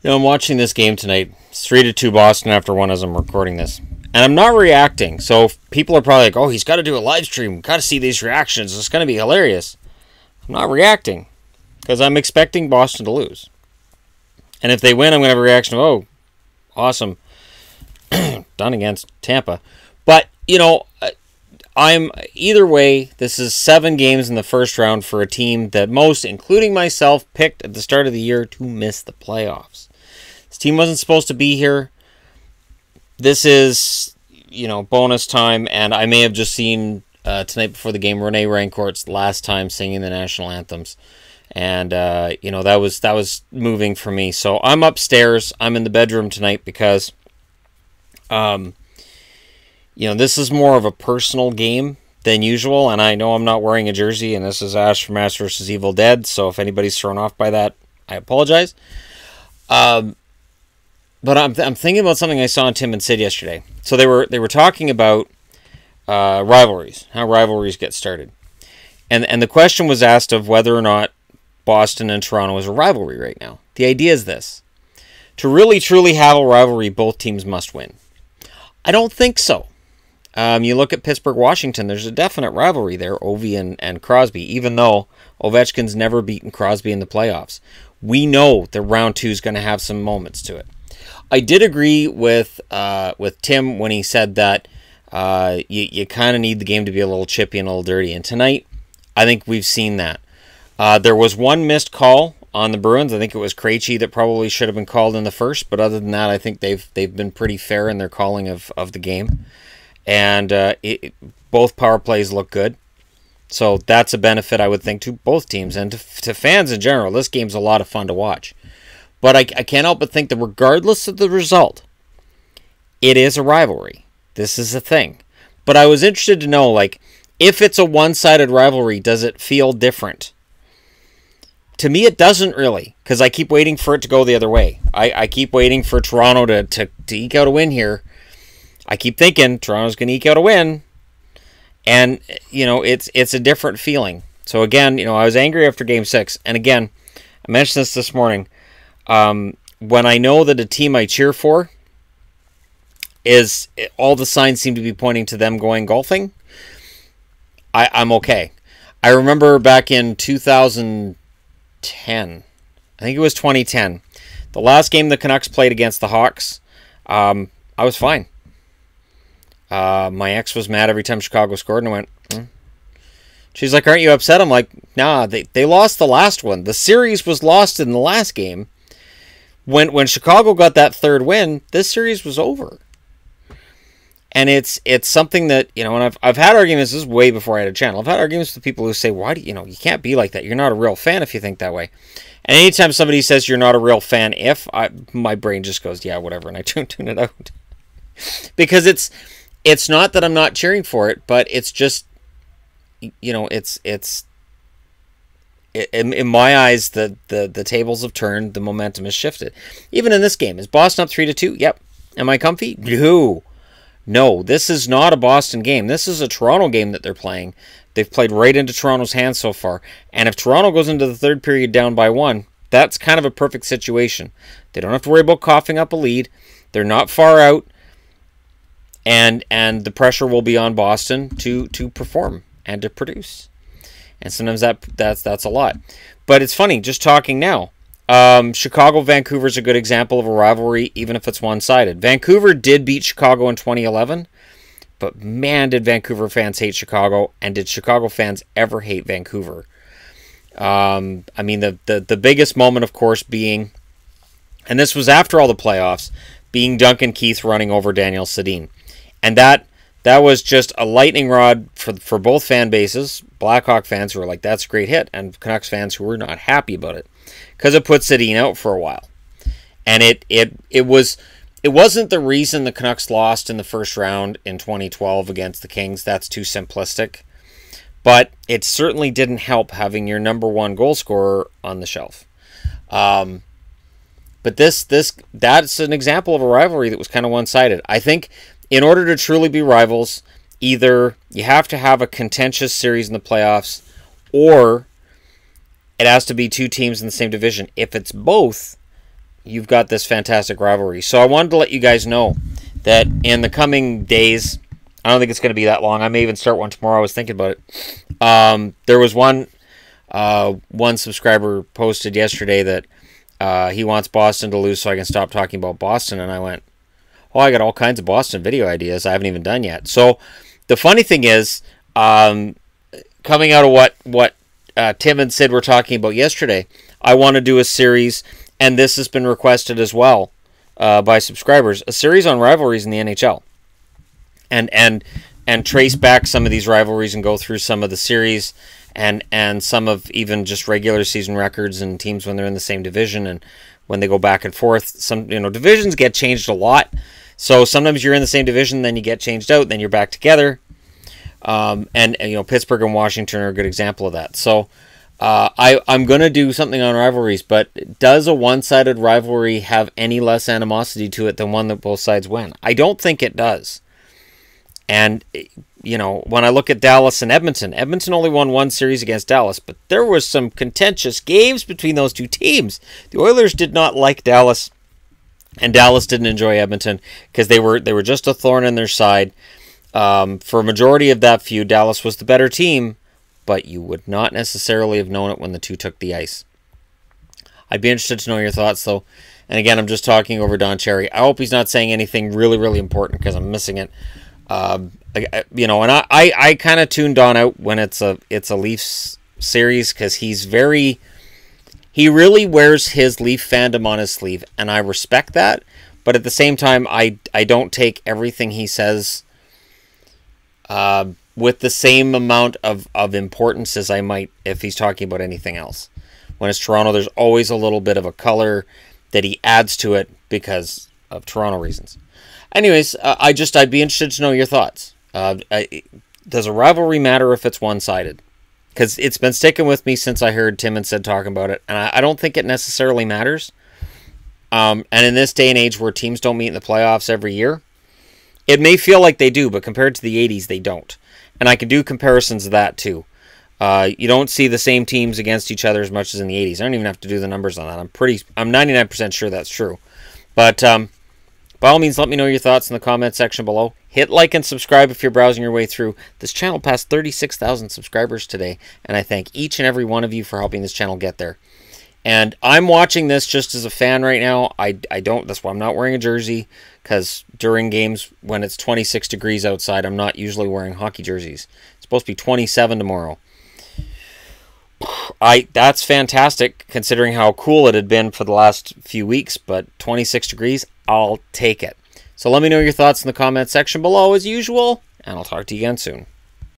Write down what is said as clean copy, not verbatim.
I'm watching this game tonight. It's 3-2 Boston after one as I'm recording this. And I'm not reacting. So people are probably like, oh, he's got to do a live stream. Got to see these reactions. It's going to be hilarious. I'm not reacting because I'm expecting Boston to lose. And if they win, I'm going to have a reaction of, oh, awesome. Done against Tampa. But, I'm either way, this is 7 games in the first round for a team that most, including myself, picked at the start of the year to miss the playoffs. This team wasn't supposed to be here. This is, bonus time, and I may have just seen tonight before the game Rene Rancourt's last time singing the national anthems. And, that was moving for me. So I'm upstairs. I'm in the bedroom tonight because this is more of a personal game than usual, and I know I'm not wearing a jersey, and this is Ash from Ash vs. Evil Dead, so if anybody's thrown off by that, I apologize. But I'm thinking about something I saw on Tim and Sid yesterday. So they were talking about rivalries, how rivalries get started. And the question was asked of whether or not Boston and Toronto is a rivalry right now. The idea is this. To really, truly have a rivalry, both teams must win. I don't think so. You look at Pittsburgh-Washington, there's a definite rivalry there, Ovi and Crosby, even though Ovechkin's never beaten Crosby in the playoffs. We know that round 2 is going to have some moments to it. I did agree with Tim when he said that you kind of need the game to be a little chippy and a little dirty. And tonight, I think we've seen that. There was one missed call on the Bruins. I think it was Krejci that probably should have been called in the first. But other than that, I think they've been pretty fair in their calling of the game. And both power plays look good. So that's a benefit, I would think, to both teams. And to fans in general, this game's a lot of fun to watch. But I can't help but think that regardless of the result, it is a rivalry. This is a thing. But I was interested to know, if it's a one-sided rivalry, does it feel different? To me, it doesn't really, because I keep waiting for it to go the other way. I keep waiting for Toronto to eke out a win here. I keep thinking Toronto's going to eke out a win, and, it's a different feeling. So, again, I was angry after Game 6, and again, I mentioned this morning. When I know that a team I cheer for is all the signs seem to be pointing to them going golfing, I'm okay. I remember back in 2010, I think it was 2010, the last game the Canucks played against the Hawks, I was fine. My ex was mad every time Chicago scored, and I went, She's like, aren't you upset? I'm like, nah, they lost the last one. The series was lost in the last game. When Chicago got that third win, this series was over. And it's something that, and I've had arguments, this is way before I had a channel, I've had arguments with people who say, why do you can't be like that. You're not a real fan if you think that way. And anytime somebody says you're not a real fan my brain just goes, yeah, whatever, and I tune it out. Because it's not that I'm not cheering for it, but it's just, in my eyes, the tables have turned, the momentum has shifted. Even in this game, is Boston up 3-2? Yep. Am I comfy? No, this is not a Boston game. This is a Toronto game that they're playing. They've played right into Toronto's hands so far. And if Toronto goes into the third period down by 1, that's kind of a perfect situation. They don't have to worry about coughing up a lead. They're not far out. And the pressure will be on Boston to perform and to produce. And sometimes that's a lot. But it's funny, just talking now. Chicago-Vancouver is a good example of a rivalry, even if it's one-sided. Vancouver did beat Chicago in 2011, but man, did Vancouver fans hate Chicago, and did Chicago fans ever hate Vancouver. The biggest moment, of course, being, and this was after all the playoffs, being Duncan Keith running over Daniel Sedin. And that was just a lightning rod for both fan bases. Blackhawk fans who were like, that's a great hit, and Canucks fans who were not happy about it, because it put Sedin out for a while. And it wasn't the reason the Canucks lost in the first round in 2012 against the Kings. That's too simplistic. But it certainly didn't help having your number one goal scorer on the shelf. But that's an example of a rivalry that was kind of one-sided. I think in order to truly be rivals, either you have to have a contentious series in the playoffs, or it has to be two teams in the same division. If it's both, you've got this fantastic rivalry. So I wanted to let you guys know that in the coming days, I don't think it's going to be that long. I may even start one tomorrow. I was thinking about it. There was one subscriber posted yesterday that he wants Boston to lose so I can stop talking about Boston. And I went, oh, I got all kinds of Boston video ideas I haven't even done yet. So the funny thing is, coming out of what Tim and Sid were talking about yesterday, I want to do a series, and this has been requested as well by subscribers, a series on rivalries in the NHL. And trace back some of these rivalries and go through some of the series and some of even just regular season records and teams when they're in the same division and when they go back and forth. Some divisions get changed a lot. So sometimes you're in the same division, then you get changed out, then you're back together. And Pittsburgh and Washington are a good example of that. So I'm going to do something on rivalries, but does a one-sided rivalry have any less animosity to it than one that both sides win? I don't think it does. And, when I look at Dallas and Edmonton only won one series against Dallas, but there was some contentious games between those two teams. The Oilers did not like Dallas, and Dallas didn't enjoy Edmonton because they were just a thorn in their side. For a majority of that feud, Dallas was the better team, but you would not necessarily have known it when the two took the ice. I'd be interested to know your thoughts, though. And again, I'm just talking over Don Cherry. I hope he's not saying anything really, really important because I'm missing it. And I kind of tuned Don out when it's a Leafs series because he really wears his Leaf fandom on his sleeve, and I respect that. But at the same time, I don't take everything he says with the same amount of importance as I might if he's talking about anything else. When it's Toronto, there's always a little bit of a color that he adds to it because of Toronto reasons. Anyways, I'd be interested to know your thoughts. Does a rivalry matter if it's one-sided? Because it's been sticking with me since I heard Tim and Sid talking about it, and I don't think it necessarily matters. And in this day and age where teams don't meet in the playoffs every year, it may feel like they do, but compared to the 80s, they don't. And I can do comparisons of that, too. You don't see the same teams against each other as much as in the 80s. I don't even have to do the numbers on that. I'm 99% sure that's true. But by all means, let me know your thoughts in the comment section below. Hit like and subscribe if you're browsing your way through. This channel passed 36,000 subscribers today, and I thank each and every one of you for helping this channel get there. And I'm watching this just as a fan right now. That's why I'm not wearing a jersey, because during games when it's 26 degrees outside, I'm not usually wearing hockey jerseys. It's supposed to be 27 tomorrow. That's fantastic considering how cool it had been for the last few weeks, but 26 degrees, I'll take it. So let me know your thoughts in the comment section below as usual, and I'll talk to you again soon.